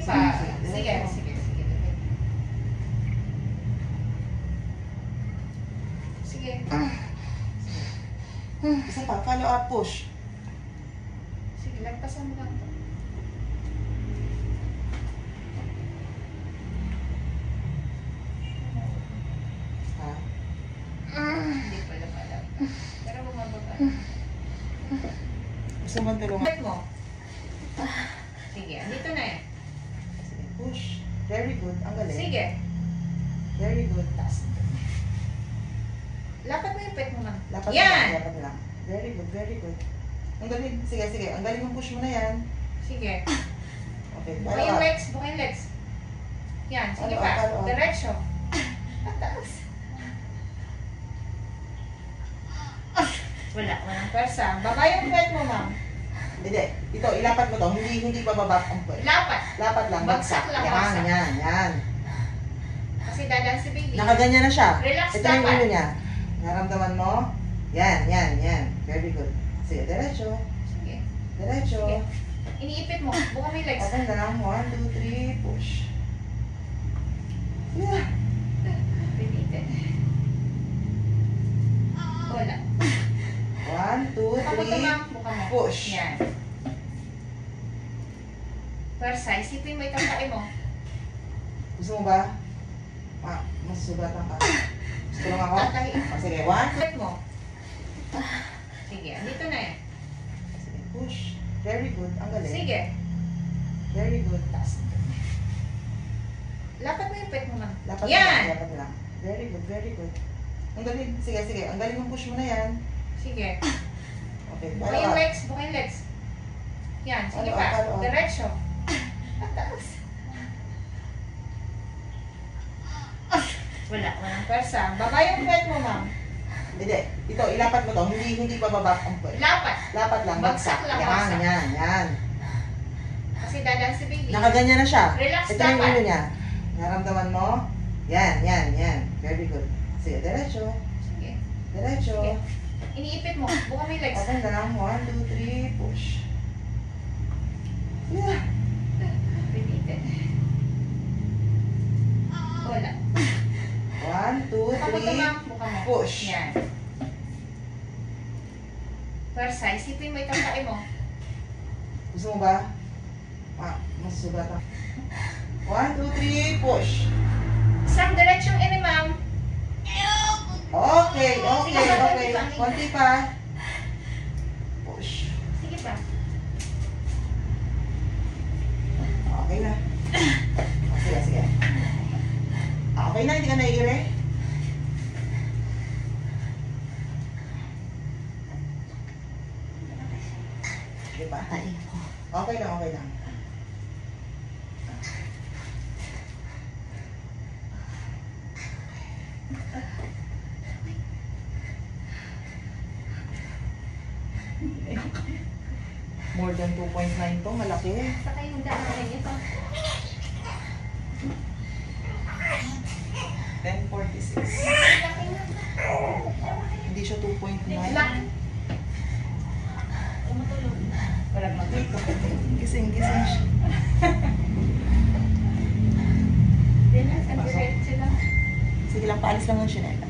pa. Sige, sige, sige. Sige. Isa pa, follow up, push. Sige, lagpasan mo lang to. Ha? Hindi pala pala. Pero bumababa. Gusto mo tulungan? Balik mo. Sige, andito na eh. Sige, push. Very good. Ang galing. Sige. Very good. Taas. Lapat mo yung pet mo man. Lapat Yan! lang, lapat lang. Very good, very good. Ang galing. Sige, sige. Ang galing yung push mo na yan. Sige. Okay, Buka follow yung up. legs, buka yung legs. Yan, sige Follow up, pa. follow up. Diretso. Pataas. Walang pwersa. Baba yung pet mo, ma'am. Hindi. Ito, ilapat mo to. Hindi bababa ang push. Lapat. Lapat lang. Bagsak lang, Yan, bagsak. yan. Kasi dadan si baby. Nakaganyan na siya. Relax Ito yung dapat. ulo niya. Naramdaman mo? Yan. Very good. Sige, diretso. Sige. Diretso. Sige. Iniipit mo. Buka mo yung legs. Okay na lang. 1, 2, 3, push. Yeah. Repeated. Wala. 1, 2, Buka mo ito, ma'am. Buka mo. push. Yan. Pwersa. Isipin mo itong tae mo. Gusto mo ba? Mas sugatan ka. Gusto lang ako? Tatahiin. Sige, 1. Pet mo. Sige, andito na eh. Sige, push. Very good. Ang galing. Sige. Very good. Taas. Lapat mo yung pet mo, ma'am. Lapat Yan! lang, lapat lang. Very good, very good. Ang galing. Sige, sige. Ang galing yung push mo na yan. Sige. Okay, Buka follow yung up. legs, buka yung legs. Yan, sige Follow pa. up, follow up. Diretso. Taas. Walang pwersa. Baba yung pet mo, ma'am. Hindi. Ito, ilapat mo to. Hindi bababa ang push. Lapat. Lapat lang. Bagsak lang, Yan, bagsak. yan. Kasi dadan si baby. Nakaganyan na siya. Relax Ito yung dapat. ulo niya. Naramdaman mo? Yan. Very good. Sige, diretso. Sige. Diretso. Sige. Iniipit mo. Buka mo yung legs. Okay na lang. 1, 2, 3, push. Yeah. Repeated. Wala. 1, 2, Buka mo ito, ma'am. 3, Buka mo. push. Yan. Pwersa. Isipin mo itong tae mo. Gusto mo ba? Mas sugatan. 1, 2, 3, push. Isang diretsong ini, ma'am. Okay. Konti pa. Push. Sige pa. Okay na. Sige. Okay na, hindi ka naiire? Diba? Okay lang. More than 2.9 to, malaki. Saka yung daan ito. 10.46. Hindi siya 2.9. Walang mag-ito. Gising siya. Diretso lang. Sige lang, paalis lang ng sinela.